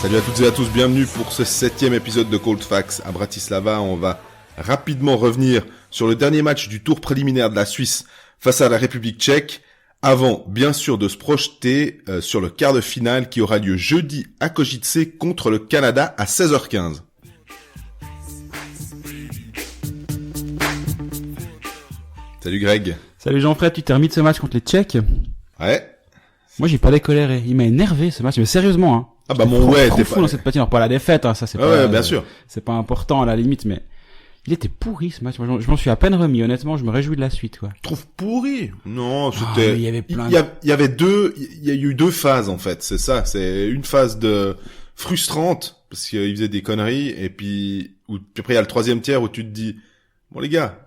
Salut à toutes et à tous, bienvenue pour ce 7e épisode de Cold Facts à Bratislava. On va rapidement revenir sur le dernier match du tour préliminaire de la Suisse face à la République tchèque, avant bien sûr de se projeter sur le quart de finale qui aura lieu jeudi à Košice contre le Canada à 16h15. Salut Greg. Salut Jean-Fred, tu t'es remis de ce match contre les Tchèques? Ouais. Moi j'ai pas décoléré, il m'a énervé ce match, mais sérieusement hein. Ah bah mon ouais, t'es fou dans cette patinoire, pas la défaite hein, ça c'est pas. Ouais, bien sûr. C'est pas important à la limite, mais il était pourri ce match. Moi, je m'en suis à peine remis, honnêtement, je me réjouis de la suite quoi. Tu trouves pourri? Non, c'était il y avait plein il y a eu deux phases en fait, c'est ça, c'est une phase de frustrante parce qu'il faisait des conneries et puis après il y a le troisième tiers où tu te dis bon les gars,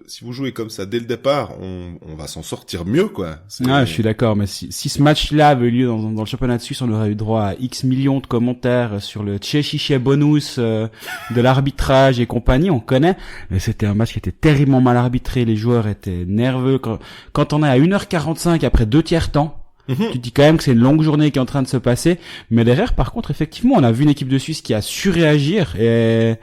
si vous jouez comme ça dès le départ, on va s'en sortir mieux quoi. Ah, je suis d'accord, mais si ce match-là avait eu lieu dans le championnat de Suisse, on aurait eu droit à X millions de commentaires sur le tchéchiché bonus de l'arbitrage et compagnie, on connaît. Mais c'était un match qui était terriblement mal arbitré, les joueurs étaient nerveux. Quand on est à 1h45 après 2 tiers temps, tu te dis quand même que c'est une longue journée qui est en train de se passer. Mais derrière, par contre, effectivement, on a vu une équipe de Suisse qui a su réagir et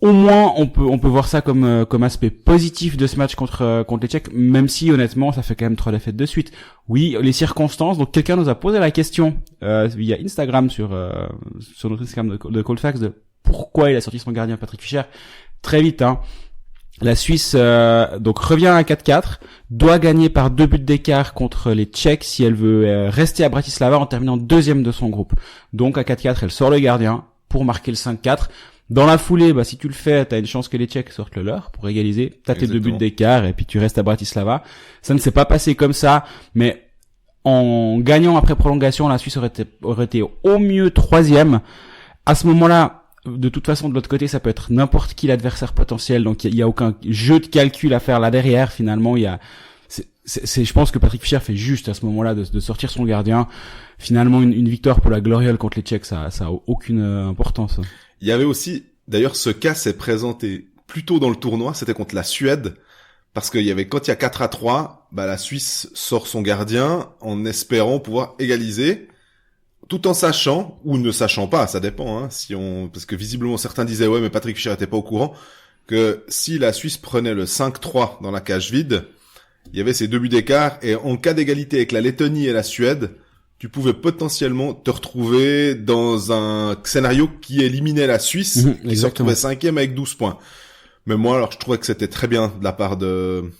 au moins on peut voir ça comme aspect positif de ce match contre les Tchèques, même si honnêtement ça fait quand même 3 défaites de suite. Oui, les circonstances. Donc quelqu'un nous a posé la question via Instagram sur notre Instagram de Cold Facts de pourquoi il a sorti son gardien Patrick Fischer. Très vite hein. La Suisse donc revient à 4-4, doit gagner par 2 buts d'écart contre les Tchèques si elle veut rester à Bratislava en terminant deuxième de son groupe. Donc à 4-4, elle sort le gardien pour marquer le 5-4. Dans la foulée, si tu le fais, t'as une chance que les Tchèques sortent le leur pour égaliser. T'as tes 2 buts d'écart et puis tu restes à Bratislava. Ça ne s'est pas passé comme ça, mais en gagnant après prolongation, la Suisse aurait été au mieux 3e. À ce moment-là, de toute façon, de l'autre côté, ça peut être n'importe qui l'adversaire potentiel. Donc il y a aucun jeu de calcul à faire là derrière. Finalement, je pense que Patrick Fischer fait juste à ce moment-là de sortir son gardien. Finalement, une victoire pour la Gloriole contre les Tchèques, ça a aucune importance. Il y avait aussi, d'ailleurs, ce cas s'est présenté plus tôt dans le tournoi, c'était contre la Suède, parce qu'il y avait, quand il y a 4-3, la Suisse sort son gardien en espérant pouvoir égaliser, tout en sachant, ou ne sachant pas, ça dépend, hein, parce que visiblement certains disaient, ouais, mais Patrick Fischer était pas au courant, que si la Suisse prenait le 5-3 dans la cage vide, il y avait ces 2 buts d'écart, et en cas d'égalité avec la Lettonie et la Suède, tu pouvais potentiellement te retrouver dans un scénario qui éliminait la Suisse, qui se retrouvait 5e avec 12 points. Mais moi, alors, je trouvais que c'était très bien de la part de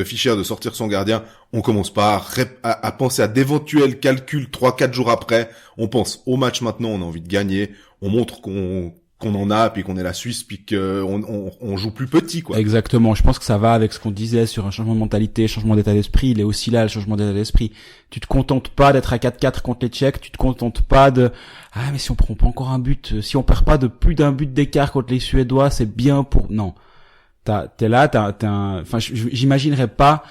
Fischer de sortir son gardien. On commence pas à penser à d'éventuels calculs 3-4 jours après. On pense au match maintenant, on a envie de gagner. On montre qu'on en a, puis qu'on est la Suisse, puis qu'on joue plus petit, quoi. Exactement. Je pense que ça va avec ce qu'on disait sur un changement de mentalité, changement d'état d'esprit. Il est aussi là, le changement d'état d'esprit. Tu te contentes pas d'être à 4-4 contre les Tchèques. Tu te contentes pas mais si on prend pas encore un but, si on perd pas de plus d'un but d'écart contre les Suédois, c'est bien pour, non. T'es là, j'imaginerais pas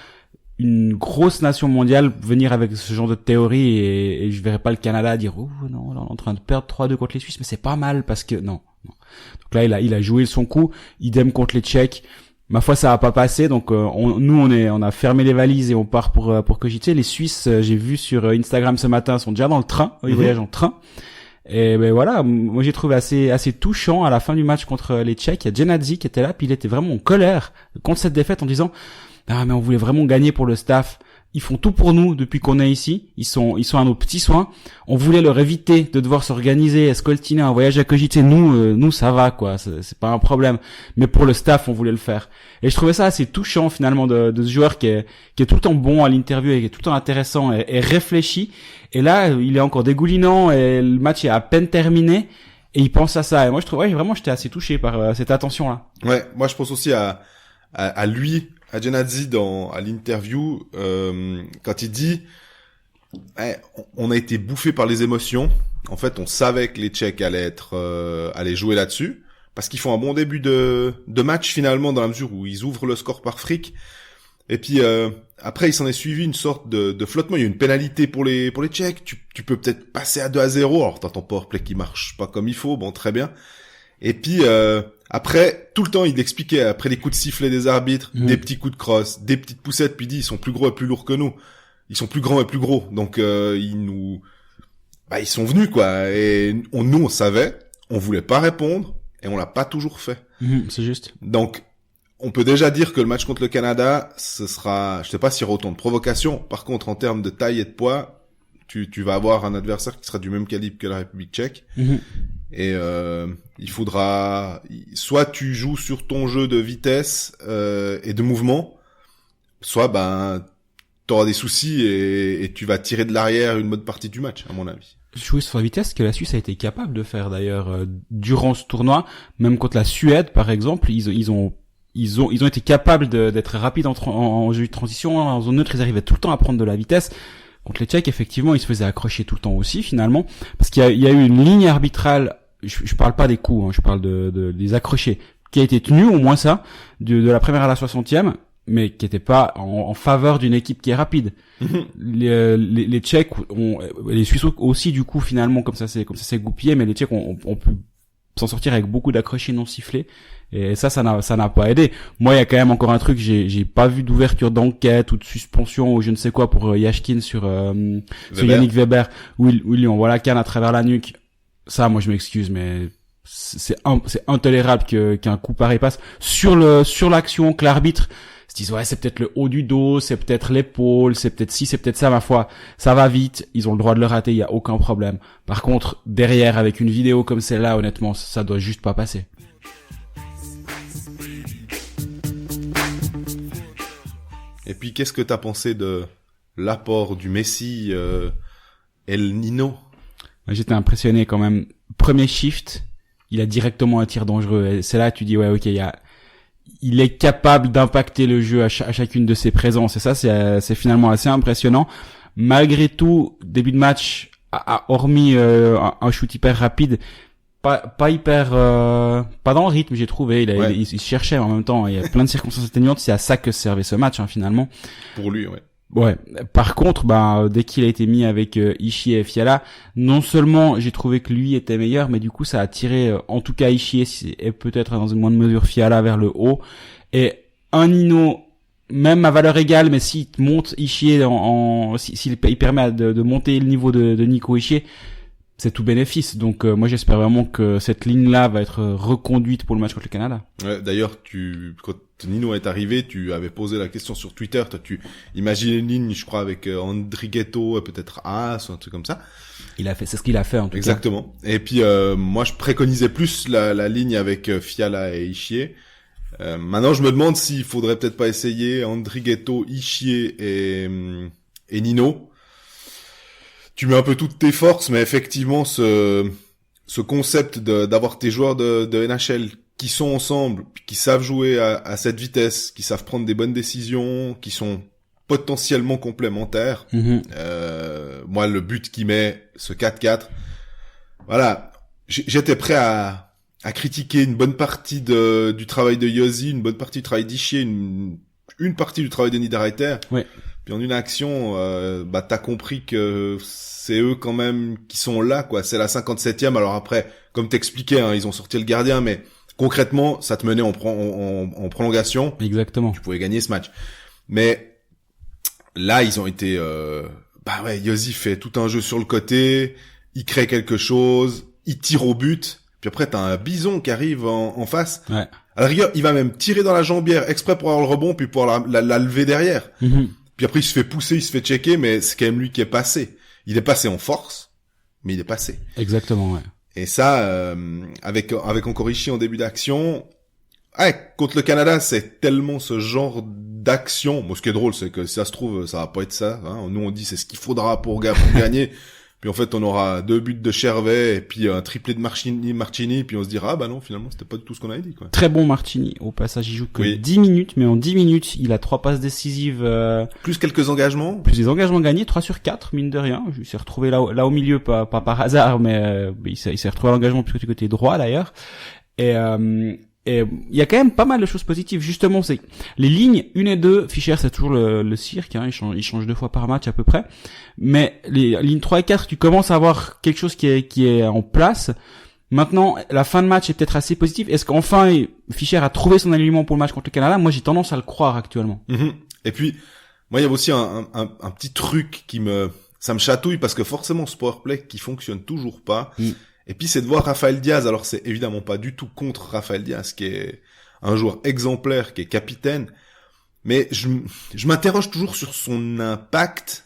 une grosse nation mondiale venir avec ce genre de théorie et je verrais pas le Canada dire, oh, non, là, on est en train de perdre 3-2 contre les Suisses, mais c'est pas mal parce que, non. Donc là, il a joué son coup. Idem contre les Tchèques. Ma foi, ça a pas passé. Donc, on a fermé les valises et on part pour Košice. Les Suisses, j'ai vu sur Instagram ce matin, sont déjà dans le train. Ils voyagent en train. Et voilà, moi j'ai trouvé assez touchant à la fin du match contre les Tchèques. Il y a Dženadzi qui était là, puis il était vraiment en colère contre cette défaite en disant, mais on voulait vraiment gagner pour le staff. Ils font tout pour nous depuis qu'on est ici. Ils sont à nos petits soins. On voulait leur éviter de devoir s'organiser, scoltiner un voyage à Košice. Nous, ça va, quoi. C'est pas un problème. Mais pour le staff, on voulait le faire. Et je trouvais ça assez touchant, finalement, de ce joueur qui est tout le temps bon à l'interview et qui est tout le temps intéressant et réfléchi. Et là, il est encore dégoulinant et le match est à peine terminé. Et il pense à ça. Et moi, je trouve, vraiment, j'étais assez touché par cette attention-là. Ouais. Moi, je pense aussi à lui, à Dženadzi à l'interview, quand il dit on a été bouffé par les émotions. En fait, on savait que les Tchèques allaient jouer là-dessus parce qu'ils font un bon début de match finalement dans la mesure où ils ouvrent le score par fric. Et puis après, il s'en est suivi une sorte de flottement. Il y a une pénalité pour les Tchèques. Tu peux peut-être passer à 2-0. Alors t'as ton powerplay qui marche pas comme il faut. Bon, très bien. Et puis après, tout le temps, il expliquait, après les coups de sifflet des arbitres, des petits coups de crosse, des petites poussettes, puis il dit, ils sont plus gros et plus lourds que nous. Ils sont plus grands et plus gros. Donc, ils sont venus, quoi. Et nous, on savait, on voulait pas répondre, et on l'a pas toujours fait. C'est juste. Donc, on peut déjà dire que le match contre le Canada, ce sera, je sais pas s'il y aura autant de provocations. Par contre, en termes de taille et de poids, tu vas avoir un adversaire qui sera du même calibre que la République tchèque. Et il faudra, soit tu joues sur ton jeu de vitesse et de mouvement, soit t'auras des soucis et tu vas tirer de l'arrière une bonne partie du match, à mon avis. Jouer sur la vitesse que la Suisse a été capable de faire d'ailleurs durant ce tournoi, même contre la Suède par exemple, ils ont été capables d'être rapides en jeu de transition, en zone neutre, ils arrivaient tout le temps à prendre de la vitesse. Contre les Tchèques, effectivement, ils se faisaient accrocher tout le temps aussi finalement, parce qu'il y a eu une ligne arbitrale. Je parle pas des coups, hein, je parle des accrochés, qui a été tenue, au moins ça, de la première à la 60e, mais qui était pas en faveur d'une équipe qui est rapide. Les Tchèques les Suisses aussi, du coup, finalement, comme ça c'est goupillé, mais les Tchèques ont pu s'en sortir avec beaucoup d'accrochés non sifflés. Et ça n'a pas aidé. Moi, il y a quand même encore un truc, j'ai pas vu d'ouverture d'enquête ou de suspension ou je ne sais quoi pour Yashkin sur Yannick Weber, où ils lui envoient la canne à travers la nuque. Ça, moi, je m'excuse, mais c'est intolérable qu'un coup pareil passe sur l'action, que l'arbitre se dise ouais, c'est peut-être le haut du dos, c'est peut-être l'épaule, c'est peut-être ci, c'est peut-être ça, ma foi. Ça va vite, ils ont le droit de le rater, il y a aucun problème. Par contre, derrière, avec une vidéo comme celle-là, honnêtement, ça doit juste pas passer. Et puis, qu'est-ce que t'as pensé de l'apport du Messi, El Nino? J'étais impressionné quand même. Premier shift, il a directement un tir dangereux. Et c'est là que tu dis ouais, ok, il est capable d'impacter le jeu à chacune de ses présences. Et ça, c'est finalement assez impressionnant. Malgré tout, début de match, hormis un shoot hyper rapide, pas hyper, pas dans le rythme, j'ai trouvé. Il se cherchait en même temps. Il y a plein de circonstances atténuantes. C'est à ça que servait ce match, hein, finalement. Pour lui, ouais. Ouais. Par contre, dès qu'il a été mis avec Ishier et Fiala, non seulement j'ai trouvé que lui était meilleur, mais du coup ça a tiré, en tout cas Ishier et peut-être dans une moindre mesure Fiala vers le haut. Et un Nino, même à valeur égale, mais s'il monte Ishier s'il permet de monter le niveau de Nico Ishier, c'est tout bénéfice. Donc moi j'espère vraiment que cette ligne-là va être reconduite pour le match contre le Canada. Ouais, d'ailleurs, quand Nino est arrivé, tu avais posé la question sur Twitter. Toi, tu imaginais une ligne, je crois, avec Andrighetto, peut-être Haas ou un truc comme ça. C'est ce qu'il a fait en tout cas. Exactement. Et puis moi, je préconisais plus la ligne avec Fiala et Ishier. Maintenant, je me demande s'il faudrait peut-être pas essayer Andrighetto, Ishier et Nino. Tu mets un peu toutes tes forces, mais effectivement, ce concept d'avoir tes joueurs de NHL qui sont ensemble, qui savent jouer à cette vitesse, qui savent prendre des bonnes décisions, qui sont potentiellement complémentaires. Moi, le but qu'il met, ce 4-4, voilà, j'étais prêt à critiquer une bonne partie du travail de Yossi, une bonne partie du travail d'Ishier, une partie du travail de Niederreiter. Ouais. Puis en une action, t'as compris que c'est eux quand même qui sont là, quoi. C'est la 57e. Alors après, comme t'expliquais, hein, ils ont sorti le gardien, mais concrètement, ça te menait en prolongation. Exactement. Tu pouvais gagner ce match. Mais là, ils ont été... Yossi fait tout un jeu sur le côté, il crée quelque chose, il tire au but, puis après, t'as un bison qui arrive en face. Ouais. À la rigueur, il va même tirer dans la jambière exprès pour avoir le rebond, puis pouvoir la lever derrière. Puis après, il se fait pousser, il se fait checker, mais c'est quand même lui qui est passé. Il est passé en force, mais il est passé. Exactement, ouais. Et ça, avec encore Ishii en début d'action, contre le Canada, c'est tellement ce genre d'action. Moi, ce qui est drôle, c'est que si ça se trouve, ça va pas être ça. Hein. Nous, on dit c'est ce qu'il faudra pour gagner. Puis en fait, on aura 2 buts de Chervet et puis un triplé de Marchini, puis on se dira non, finalement, c'était pas du tout ce qu'on avait dit, quoi. Très bon Marchini. Au passage, il joue que 10 minutes, mais en 10 minutes, il a 3 passes décisives. Plus quelques engagements. Plus des engagements gagnés, 3 sur 4, mine de rien. Il s'est retrouvé là au milieu, pas par hasard, mais il s'est retrouvé à l'engagement plutôt du côté droit, d'ailleurs. Et il y a quand même pas mal de choses positives. Justement, c'est les lignes 1 et 2, Fischer, c'est toujours le cirque, hein, il change 2 fois par match à peu près. Mais les lignes 3 et 4, tu commences à avoir quelque chose qui est en place. Maintenant, la fin de match est peut-être assez positive. Est-ce qu'enfin Fischer a trouvé son alignement pour le match contre le Canada? Moi, j'ai tendance à le croire actuellement. Et puis, moi, il y a aussi un petit truc qui me ça me chatouille parce que forcément ce powerplay qui fonctionne toujours pas. Et puis c'est de voir Rafael Diaz. Alors c'est évidemment pas du tout contre Rafael Diaz, qui est un joueur exemplaire, qui est capitaine. Mais je m'interroge toujours sur son impact.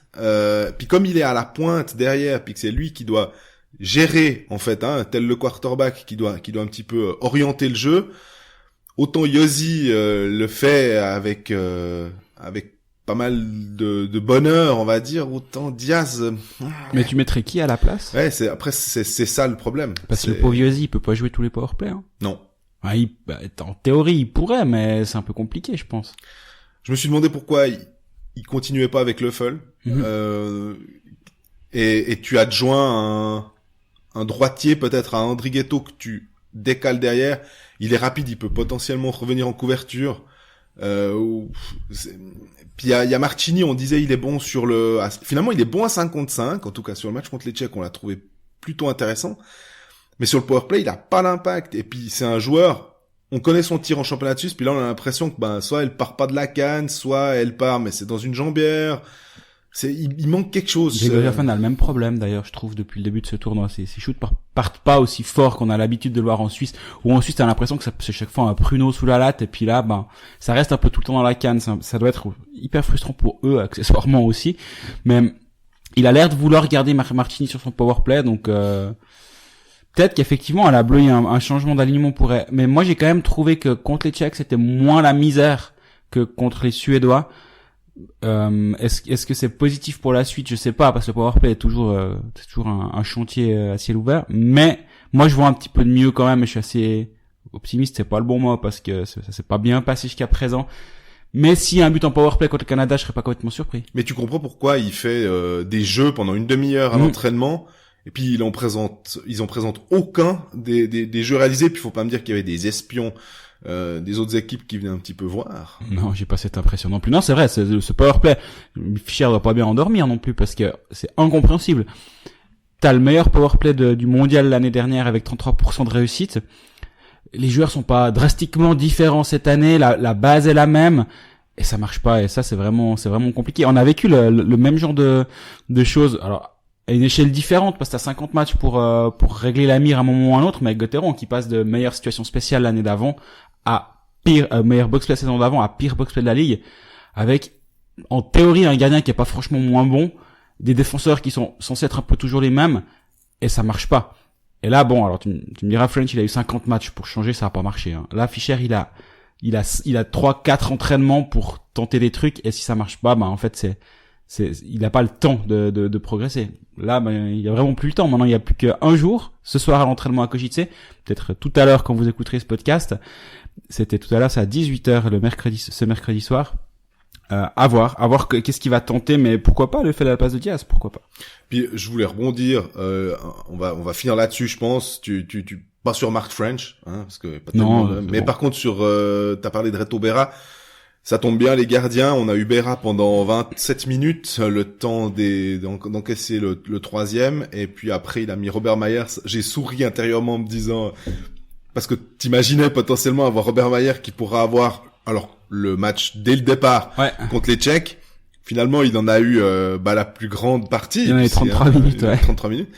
Puis comme il est à la pointe derrière, puis que c'est lui qui doit gérer en fait, tel le quarterback qui doit un petit peu orienter le jeu. Autant Yossi le fait avec pas mal de bonheur, on va dire, autant Diaz. Mais tu mettrais qui à la place? Ouais, c'est ça le problème. Parce que le pauvre Yossi, il peut pas jouer tous les powerplays. Hein. Non. En théorie, il pourrait, mais c'est un peu compliqué, je pense. Je me suis demandé pourquoi il continuait pas avec Löffel. Et tu adjoins un droitier peut-être à Andrighetto que tu décales derrière. Il est rapide, il peut potentiellement revenir en couverture. Puis il y a Martini, on disait il est bon finalement il est bon à 5 contre 5, en tout cas sur le match contre les Tchèques, on l'a trouvé plutôt intéressant. Mais sur le powerplay, il a pas l'impact. Et puis c'est un joueur, on connaît son tir en championnat de Suisse, puis là on a l'impression que soit elle part pas de la canne, soit elle part mais c'est dans une jambière. Il manque quelque chose. Grégory Hoffmann a le même problème d'ailleurs, je trouve, depuis le début de ce tournoi. Ses shoots partent pas aussi fort qu'on a l'habitude de le voir en Suisse, où en Suisse t'as l'impression que c'est chaque fois un pruneau sous la latte, et puis là, ça reste un peu tout le temps dans la canne. Ça doit être hyper frustrant pour eux, accessoirement aussi. Mais il a l'air de vouloir garder Martini sur son powerplay, donc peut-être qu'effectivement à la Bleu, il y a un changement d'alignement pourrait. Mais moi j'ai quand même trouvé que contre les Tchèques c'était moins la misère que contre les Suédois. Est-ce que c'est positif pour la suite? Je sais pas, parce que le powerplay est toujours un chantier à ciel ouvert. Mais moi, je vois un petit peu de mieux quand même. Et je suis assez optimiste. C'est pas le bon mot parce que ça s'est pas bien passé jusqu'à présent. Mais s'il y a un but en powerplay contre le Canada, je serais pas complètement surpris. Mais tu comprends pourquoi il fait des jeux pendant une demi-heure à l'entraînement. Et puis ils en présentent aucun des jeux réalisés. Puis faut pas me dire qu'il y avait des espions. Des autres équipes qui venaient un petit peu voir. Non, j'ai pas cette impression non plus. Non, c'est vrai, ce powerplay, Fischer doit pas bien endormir non plus parce que c'est incompréhensible. T'as le meilleur powerplay du mondial l'année dernière avec 33% de réussite. Les joueurs sont pas drastiquement différents cette année, la base est la même et ça marche pas, et ça c'est vraiment compliqué. On a vécu le même genre de choses. Alors à une échelle différente, parce que t'as 50 matchs pour régler la mire à un moment ou à un autre, mais avec Gauthieron qui passe de meilleure situation spéciale l'année d'avant à pire, meilleur box-play la saison d'avant à pire box-play de la ligue, avec, en théorie, un gardien qui est pas franchement moins bon, des défenseurs qui sont censés être un peu toujours les mêmes, et ça marche pas. Et là, bon, alors tu me diras, French, il a eu 50 matchs pour changer, ça a pas marché, hein. Là, Fischer, il a 3-4 entraînements pour tenter des trucs, et si ça marche pas, en fait, il n'a pas le temps de progresser. Là, il y a vraiment plus le temps. Maintenant, il y a plus qu'un jour. Ce soir à l'entraînement à Košice. Peut-être tout à l'heure quand vous écouterez ce podcast. C'était tout à l'heure, c'est à 18h ce mercredi soir. À voir qu'est-ce qu'il va tenter, mais pourquoi pas le fait de la place de Diaz, pourquoi pas. Puis je voulais rebondir, on va finir là-dessus, je pense. Tu pas sur Mark French, parce que pas tellement, mais bon. Par contre sur t'as parlé de Reto Berra. Ça tombe bien, les gardiens. On a eu Berra pendant 27 minutes, le temps d'encaisser le troisième. Et puis après, il a mis Robert Myers. J'ai souri intérieurement en me disant, parce que t'imaginais potentiellement avoir Robert Myers qui pourra avoir, alors, le match dès le départ contre les Tchèques. Finalement, il en a eu, la plus grande partie. Il en a eu 33 minutes, 33 minutes.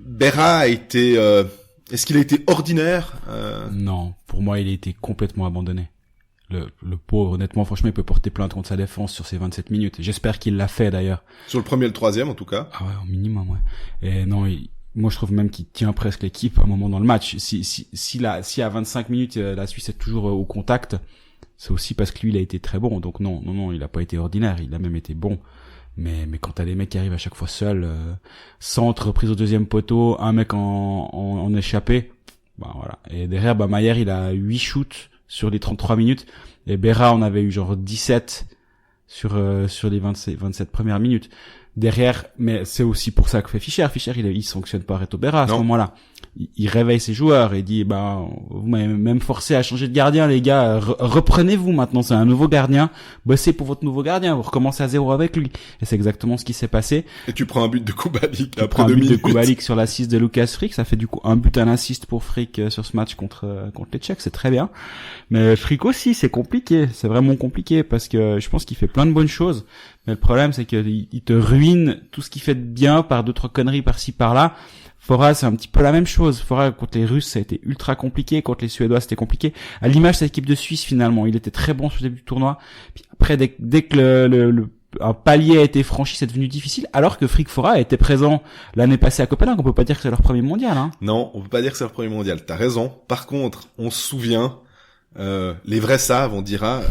Berra a été, est-ce qu'il a été ordinaire? Non. Pour moi, il a été complètement abandonné. Le pauvre, honnêtement, franchement, il peut porter plainte contre sa défense sur ces 27 minutes. J'espère qu'il l'a fait, d'ailleurs. Sur le premier et le troisième, en tout cas. Ah ouais, au minimum, ouais. Et non, moi, je trouve même qu'il tient presque l'équipe à un moment dans le match. Si à 25 minutes, la Suisse est toujours au contact, c'est aussi parce que lui, il a été très bon. Donc non, il a pas été ordinaire. Il a même été bon. Mais quand t'as des mecs qui arrivent à chaque fois seuls, centre, prise au deuxième poteau, un mec en échappé, voilà. Et derrière, Mayer, il a 8 shoots sur les 33 minutes, et Berra on avait eu genre 17 sur les 27 premières minutes derrière. Mais c'est aussi pour ça que fait Fischer il sanctionne pas Reto Berra à ce moment-là. il réveille ses joueurs et dit vous m'avez même forcé à changer de gardien les gars, reprenez-vous maintenant, c'est un nouveau gardien, bossez pour votre nouveau gardien, vous recommencez à 0 avec lui. Et c'est exactement ce qui s'est passé. Et tu prends un but de Kubalik après un 2 but minutes. de Kubalik sur l'assist de Lucas Frick, ça fait du coup un but à l'assist pour Frick sur ce match contre les Tchèques, c'est très bien. Mais Frick aussi, c'est compliqué, c'est vraiment compliqué parce que je pense qu'il fait plein de bonnes choses, mais le problème c'est qu'il te ruine tout ce qu'il fait de bien par 2-3 conneries par-ci par-là. Fora, c'est un petit peu la même chose. Fora, contre les Russes, ça a été ultra compliqué. Contre les Suédois, c'était compliqué. À l'image de cette équipe de Suisse, finalement, il était très bon sur le début du tournoi. Puis après, dès que un palier a été franchi, c'est devenu difficile. Alors que Frick Fora était présent l'année passée à Copenhague. On peut pas dire que c'est leur premier mondial, hein. Non, on peut pas dire que c'est leur premier mondial. T'as raison. Par contre, on se souvient, les vrais savent, on dira,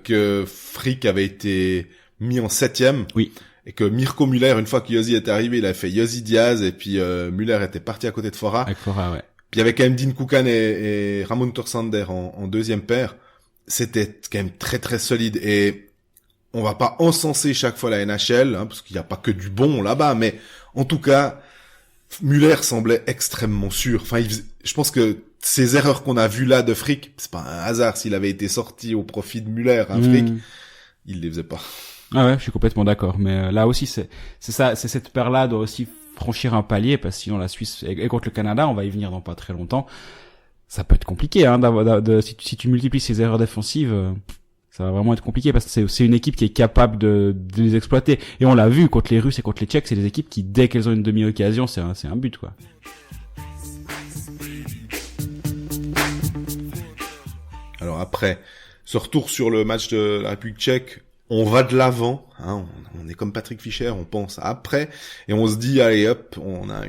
que Frick avait été mis en 7e. Oui. Et que Mirko Müller, une fois que Yossi est arrivé, il a fait Yossi Diaz, et puis Müller était parti à côté de Fora. Avec Fora, ouais. Puis il y avait quand même Dean Koukan et Ramon Torsander en deuxième paire. C'était quand même très très solide. Et on va pas encenser chaque fois la NHL, hein, parce qu'il n'y a pas que du bon là-bas, mais en tout cas, Müller semblait extrêmement sûr. Enfin, je pense que ces erreurs qu'on a vues là de Frick, c'est pas un hasard s'il avait été sorti au profit de Müller, hein, Frick, il les faisait pas. Ah ouais, je suis complètement d'accord. Mais là aussi, c'est ça, c'est cette paire-là doit aussi franchir un palier, parce que sinon la Suisse et contre le Canada, on va y venir dans pas très longtemps. Ça peut être compliqué, hein, si tu multiplies ces erreurs défensives, ça va vraiment être compliqué, parce que c'est une équipe qui est capable de les exploiter. Et on l'a vu contre les Russes et contre les Tchèques, c'est des équipes qui, dès qu'elles ont une demi-occasion, c'est un but, quoi. Alors après, ce retour sur le match de la République tchèque, on va de l'avant, hein, on est comme Patrick Fischer, on pense après, et on se dit, allez hop, on a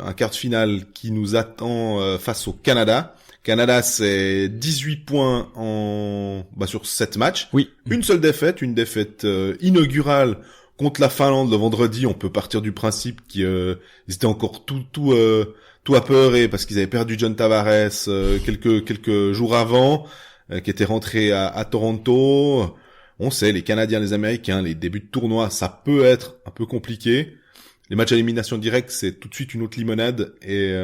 un quart de finale qui nous attend face au Canada. Canada, c'est 18 points sur 7 matchs. Oui. Une seule défaite, une défaite inaugurale contre la Finlande le vendredi. On peut partir du principe qu'ils étaient encore tout apeurés parce qu'ils avaient perdu John Tavares quelques jours avant, qui était rentré à Toronto. On sait, les Canadiens, les Américains, les débuts de tournoi, ça peut être un peu compliqué. Les matchs à élimination directe, c'est tout de suite une autre limonade. Et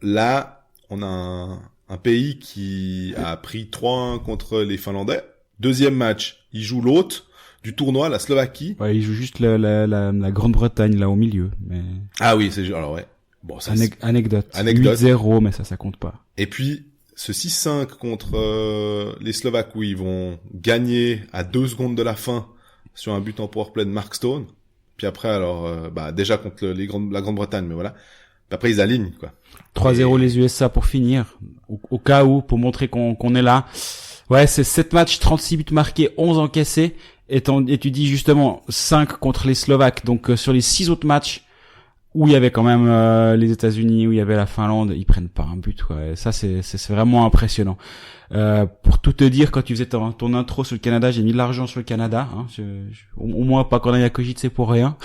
là, on a un pays qui a pris 3-1 contre les Finlandais. Deuxième match, il joue l'hôte du tournoi, la Slovaquie. Ouais, il joue juste la Grande-Bretagne là au milieu. Mais... Ah oui, alors ouais. Bon, ça anecdote. 8-0, mais ça compte pas. Et puis ce 6-5 contre les Slovaques, où ils vont gagner à 2 secondes de la fin sur un but en powerplay de Mark Stone. Puis après, alors, déjà contre la Grande-Bretagne, mais voilà. Puis après, ils alignent, quoi. 3-0 les USA pour finir. Au cas où, pour montrer qu'on est là. Ouais, c'est 7 matchs, 36 buts marqués, 11 encaissés. Et tu dis justement 5 contre les Slovaques. Donc, sur les 6 autres matchs, où il y avait quand même les États-Unis, où il y avait la Finlande, ils prennent pas un but, quoi. Et ça, c'est vraiment impressionnant. Pour tout te dire, quand tu faisais ton intro sur le Canada, j'ai mis de l'argent sur le Canada. Hein. Au moins pas qu'on aille à Cogite, c'est pour rien.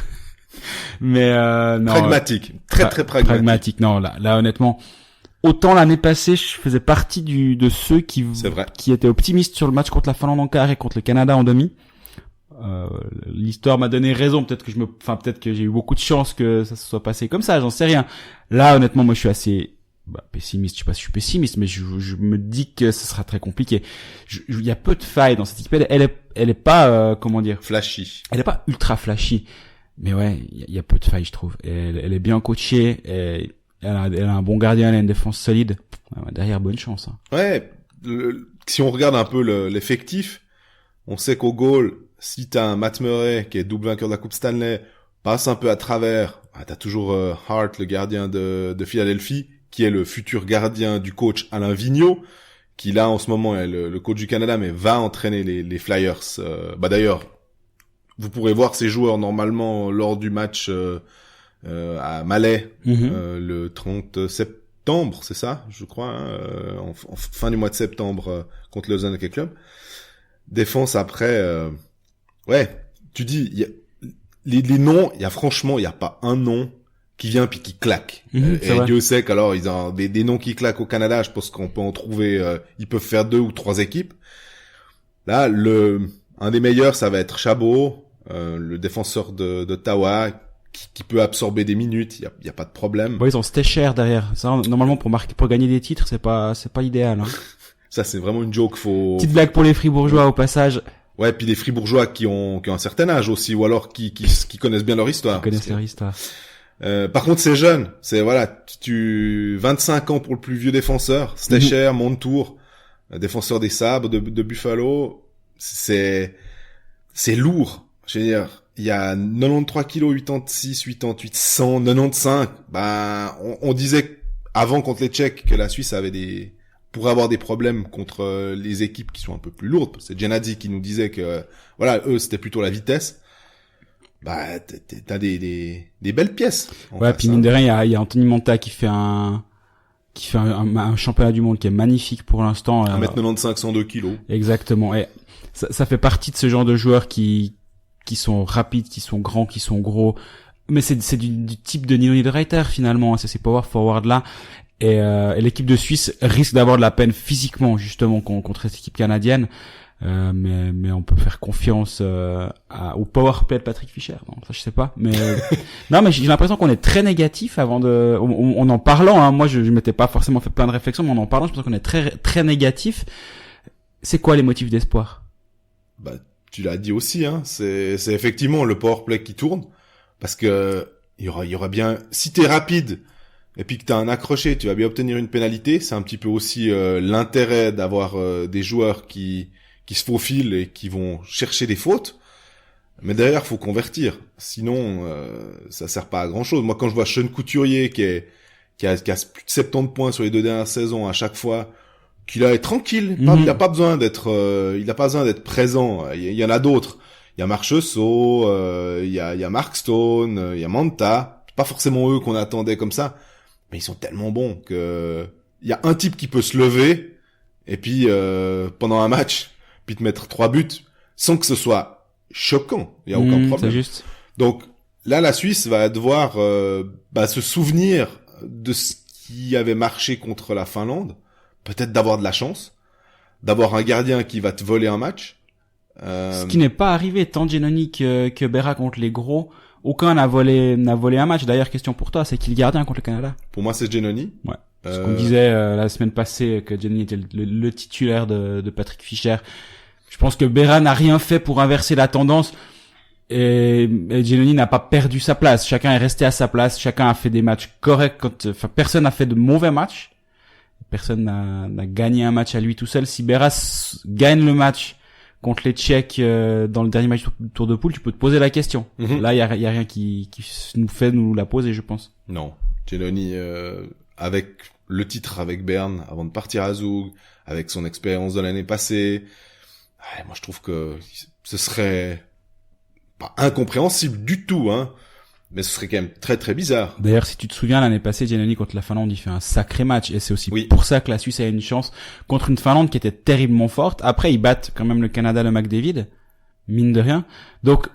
Mais non. Pragmatique, très pragmatique. Non, là honnêtement, autant l'année passée, je faisais partie de ceux qui étaient optimistes sur le match contre la Finlande en quart et contre le Canada en demi. L'histoire m'a donné raison, peut-être que j'ai eu beaucoup de chance que ça se soit passé comme ça, j'en sais rien. Là, honnêtement, moi je suis assez pessimiste, je sais pas si je suis pessimiste, mais je me dis que ce sera très compliqué. Il y a peu de failles dans cette équipe, elle est pas flashy. Elle est pas ultra flashy. Mais ouais, il y a peu de failles, je trouve. Elle est bien coachée, elle a un bon gardien, elle a une défense solide. Derrière, bonne chance. Hein. Ouais, si on regarde un peu l'effectif, on sait qu'au goal, si t'as un Matt Murray qui est double vainqueur de la Coupe Stanley, passe un peu à travers, t'as toujours Hart, le gardien de Philadelphie, qui est le futur gardien du coach Alain Vigneault, qui là en ce moment est le coach du Canada, mais va entraîner les Flyers. D'ailleurs, vous pourrez voir ces joueurs normalement lors du match à Malais le 30 septembre, c'est ça, je crois, hein, en fin du mois de septembre contre le Lausanne Hockey Club. Défense après, tu dis, les noms, il y a pas un nom qui vient puis qui claque. Et Dieu sait qu'alors ils ont des noms qui claquent au Canada, je pense qu'on peut en trouver, ils peuvent faire 2 ou 3 équipes. Là, un des meilleurs, ça va être Chabot, le défenseur d'Ottawa, qui peut absorber des minutes, il y a pas de problème. Bon, ils ont Stecher derrière. Ça, normalement, pour gagner des titres, c'est pas idéal, hein. Ça, c'est vraiment une joke, Petite blague pour les Fribourgeois, au passage. Ouais, puis des Fribourgeois qui ont un certain âge aussi, ou alors qui connaissent bien leur histoire. Ils connaissent leur histoire. Par contre, c'est jeune. C'est, voilà, 25 ans pour le plus vieux défenseur. Stecher, Montour, défenseur des Sabres de Buffalo. C'est lourd. Je veux dire, il y a 93 kilos, 86, 88, 100, 95. Ben, on disait avant contre les Tchèques que la Suisse pourrait avoir des problèmes contre les équipes qui sont un peu plus lourdes. C'est Gennady qui nous disait que, voilà, eux, c'était plutôt la vitesse. Bah, t'as des belles pièces. Ouais, puis mine de rien, il y a Anthony Manta qui fait un championnat du monde qui est magnifique pour l'instant. 1m95, 102 kilos. Exactement. Et ça fait partie de ce genre de joueurs qui sont rapides, qui sont grands, qui sont gros. Mais c'est du type de Nino Niederreiter, finalement. C'est ces power forward là. Et l'équipe de Suisse risque d'avoir de la peine physiquement, justement, contre cette équipe canadienne. Mais on peut faire confiance au powerplay de Patrick Fischer. Non, ça je sais pas, mais non, mais j'ai l'impression qu'on est très négatif avant on en parlant, hein, moi je m'étais pas forcément fait plein de réflexions, mais en parlant, je pense qu'on est très très négatif. C'est quoi les motifs d'espoir? Bah, tu l'as dit aussi, hein, c'est effectivement le powerplay qui tourne, parce que il y aura bien, si t'es rapide et puis que t'as un accroché, tu vas bien obtenir une pénalité. C'est un petit peu aussi l'intérêt d'avoir des joueurs qui se faufilent et qui vont chercher des fautes. Mais derrière, faut convertir. Sinon, ça sert pas à grand chose. Moi, quand je vois Sean Couturier qui a plus de 70 points sur les 2 dernières saisons à chaque fois, qu'il est tranquille. Il a pas besoin d'être, présent. Il y en a d'autres. Il y a Marchessault, il y a Mark Stone, il y a Manta. C'est pas forcément eux qu'on attendait comme ça. Mais ils sont tellement bons que il y a un type qui peut se lever et puis, pendant un match, puis te mettre 3 buts sans que ce soit choquant. Il y a aucun problème. C'est juste. Donc là, la Suisse va devoir se souvenir de ce qui avait marché contre la Finlande. Peut-être d'avoir de la chance, d'avoir un gardien qui va te voler un match. Ce qui n'est pas arrivé tant Giannoni que Berra contre les gros. Aucun n'a volé un match. D'ailleurs, question pour toi, c'est qui le gardien contre le Canada? Pour moi, c'est Giannoni. Ouais. Parce qu'on disait la semaine passée que Giannoni était le titulaire de Patrick Fischer. Je pense que Berra n'a rien fait pour inverser la tendance et Giannoni n'a pas perdu sa place. Chacun est resté à sa place. Chacun a fait des matchs corrects. Personne n'a fait de mauvais matchs. Personne n'a gagné un match à lui tout seul. Si Berra gagne le match contre les Tchèques dans le dernier match du tour de poule, tu peux te poser la question. Là, il y a rien qui nous la poser, je pense. Non, Giannoni avec le titre avec Berne avant de partir à Zug, avec son expérience de l'année passée, moi je trouve que ce serait pas incompréhensible du tout, hein, mais ce serait quand même très très bizarre. D'ailleurs, si tu te souviens, l'année passée, Giannoni contre la Finlande, il fait un sacré match, et c'est aussi pour ça que la Suisse a une chance contre une Finlande qui était terriblement forte. Après, ils battent quand même le Canada, le McDavid, mine de rien. Donc,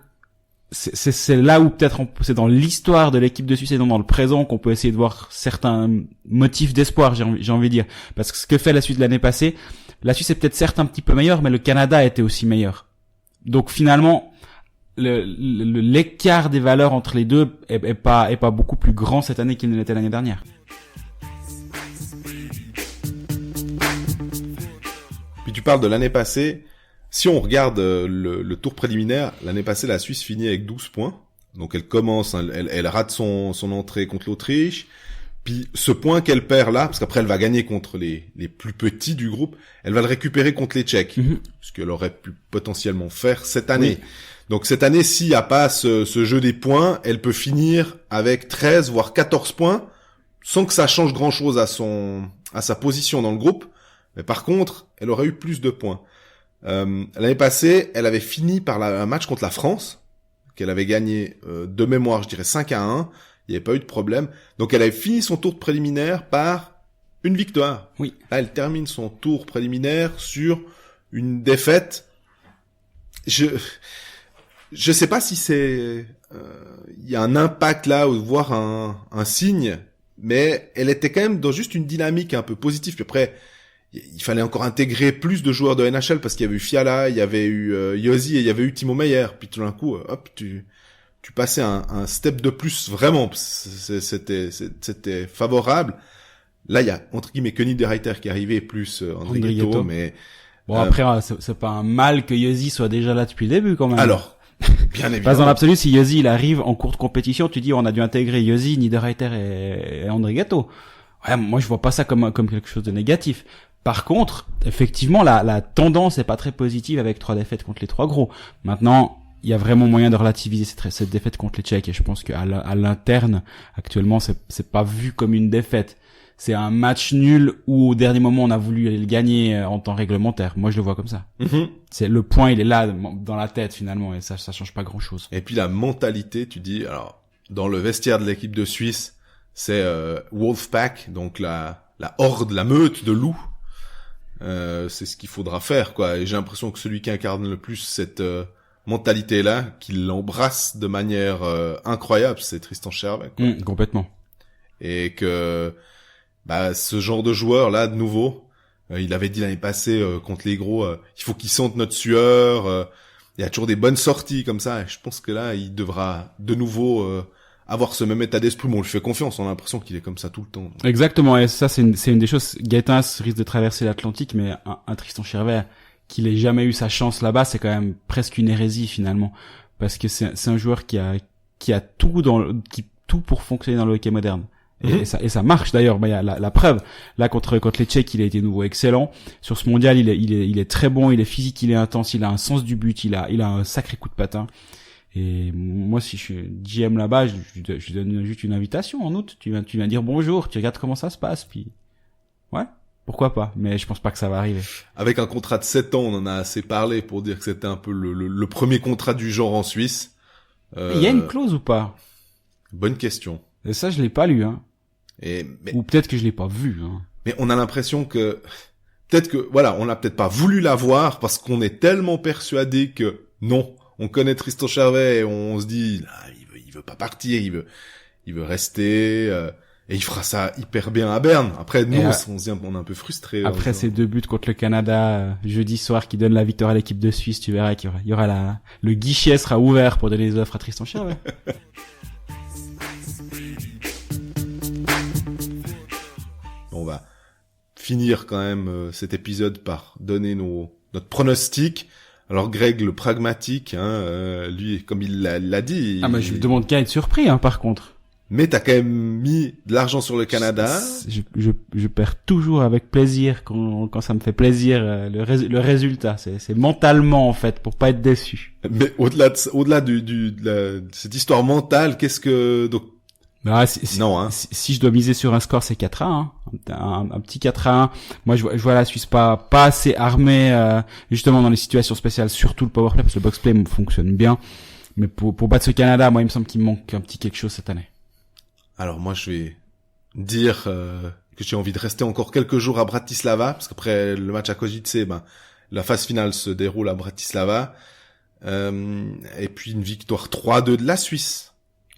c'est là où peut-être c'est dans l'histoire de l'équipe de Suisse et non dans le présent qu'on peut essayer de voir certains motifs d'espoir, j'ai envie de dire. Parce que ce que fait la Suisse l'année passée, la Suisse est peut-être certes un petit peu meilleure, mais le Canada était aussi meilleur. Donc finalement, l'écart des valeurs entre les deux est pas beaucoup plus grand cette année qu'il ne l'était l'année dernière. Puis tu parles de l'année passée. Si on regarde le tour préliminaire, l'année passée, la Suisse finit avec 12 points. Donc elle commence, elle rate son entrée contre l'Autriche. Puis ce point qu'elle perd là, parce qu'après elle va gagner contre les plus petits du groupe, elle va le récupérer contre les Tchèques. Ce qu'elle aurait pu potentiellement faire cette année. Oui. Donc cette année, s'il n'y a pas ce jeu des points, elle peut finir avec 13 voire 14 points, sans que ça change grand chose à sa position dans le groupe. Mais par contre, elle aurait eu plus de points. L'année passée, elle avait fini par un match contre la France, qu'elle avait gagné de mémoire, je dirais 5-1. Il n'y avait pas eu de problème. Donc elle avait fini son tour préliminaire par une victoire. Oui. Là, elle termine son tour préliminaire sur une défaite. Je sais pas si c'est il y a un impact là, ou voire un signe, mais elle était quand même dans juste une dynamique un peu positive. Puis après, il fallait encore intégrer plus de joueurs de NHL parce qu'il y avait eu Fiala, il y avait eu Yossi et il y avait eu Timo Meier. Puis tout d'un coup, hop, tu tu passais un step de plus vraiment. C'était favorable. Là, il y a entre guillemets que Niederreiter qui est arrivé plus André Ghetto, mais bon après c'est pas un mal que Yossi soit déjà là depuis le début quand même. Alors, bien évidemment. Pas dans l'absolu, si Yossi il arrive en cours de compétition, tu dis on a dû intégrer Yossi, Niederreiter et André Ghetto. Ouais, moi je vois pas ça comme quelque chose de négatif. Par contre, effectivement, la tendance est pas très positive avec 3 défaites contre les 3 gros. Maintenant, il y a vraiment moyen de relativiser cette défaite contre les Tchèques, et je pense qu'à l'interne, actuellement, c'est pas vu comme une défaite. C'est un match nul où au dernier moment on a voulu aller le gagner en temps réglementaire. Moi je le vois comme ça. C'est le point, il est là dans la tête finalement, et ça change pas grand chose. Et puis la mentalité, tu dis, alors dans le vestiaire de l'équipe de Suisse, c'est Wolfpack, donc la horde, la meute de loups. C'est ce qu'il faudra faire, quoi. Et j'ai l'impression que celui qui incarne le plus cette mentalité-là, qui l'embrasse de manière incroyable, c'est Tristan Schervet, quoi. Complètement. Et que ce genre de joueur là, de nouveau, il avait dit l'année passée contre les gros, il faut qu'ils sentent notre sueur. Il y a toujours des bonnes sorties comme ça. Et je pense que là, il devra de nouveau avoir ce même état d'esprit. Bon, on lui fait confiance. On a l'impression qu'il est comme ça tout le temps. Exactement. Et ça, c'est une des choses. Gaëtan risque de traverser l'Atlantique, mais un Tristan Schervet qu'il ait jamais eu sa chance là-bas, c'est quand même presque une hérésie finalement, parce que c'est un joueur qui a tout pour fonctionner dans le hockey moderne. Et ça marche d'ailleurs. Il y a la preuve. Là, contre les Tchèques, il a été nouveau excellent. Sur ce mondial, il est très bon, il est physique, il est intense, il a un sens du but, il a un sacré coup de patin. Et moi, si je suis GM là-bas, je donne juste une invitation en août. Tu viens dire bonjour, tu regardes comment ça se passe, puis ouais, pourquoi pas. Mais je pense pas que ça va arriver. Avec un contrat de 7 ans, on en a assez parlé pour dire que c'était un peu le premier contrat du genre en Suisse. Il y a une clause ou pas? Bonne question. Et ça, je l'ai pas lu, hein. Mais ou peut-être que je l'ai pas vu, hein. Mais on a l'impression que voilà, on n'a peut-être pas voulu la voir parce qu'on est tellement persuadé que non, on connaît Tristan Schervet et on se dit il veut pas partir, il veut rester et il fera ça hyper bien à Berne. Après nous on est un peu frustrés. Après ces 2 buts contre le Canada jeudi soir qui donnent la victoire à l'équipe de Suisse, tu verras qu'il y aura le guichet sera ouvert pour donner les offres à Tristan Schervet. On va finir quand même cet épisode par donner notre pronostic. Alors Greg, le pragmatique, lui, comme il l'a dit... mais je me demande qu'à être surpris, par contre. Mais t'as quand même mis de l'argent sur le Canada. Je perds toujours avec plaisir quand ça me fait plaisir le résultat. C'est mentalement, en fait, pour pas être déçu. Mais au-delà de cette histoire mentale, qu'est-ce que... Donc, si je dois miser sur un score, c'est 4-1, un petit 4-1. Moi, je vois la Suisse pas assez armée, justement dans les situations spéciales, surtout le powerplay, parce que le boxplay fonctionne bien. Mais pour battre ce Canada, moi, il me semble qu'il me manque un petit quelque chose cette année. Alors moi, je vais dire que j'ai envie de rester encore quelques jours à Bratislava, parce qu'après le match à Košice, la phase finale se déroule à Bratislava. Et puis une victoire 3-2 de la Suisse.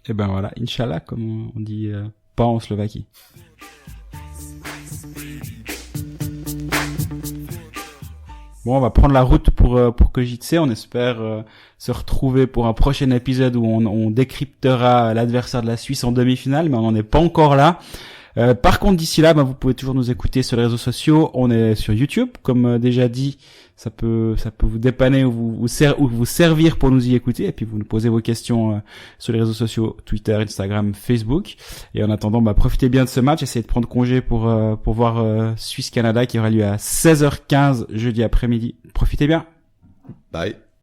Et ben voilà, Inch'Allah, comme on dit pas en Slovaquie. Bon, on va prendre la route pour Košice. On espère se retrouver pour un prochain épisode où on décryptera l'adversaire de la Suisse en demi-finale, mais on n'en est pas encore là. Par contre, d'ici là, vous pouvez toujours nous écouter sur les réseaux sociaux. On est sur YouTube, comme déjà dit. Ça peut vous dépanner ou vous servir pour nous y écouter. Et puis vous nous posez vos questions sur les réseaux sociaux, Twitter, Instagram, Facebook. Et en attendant, profitez bien de ce match. Essayez de prendre congé pour voir Suisse-Canada qui aura lieu à 16h15 jeudi après-midi. Profitez bien. Bye.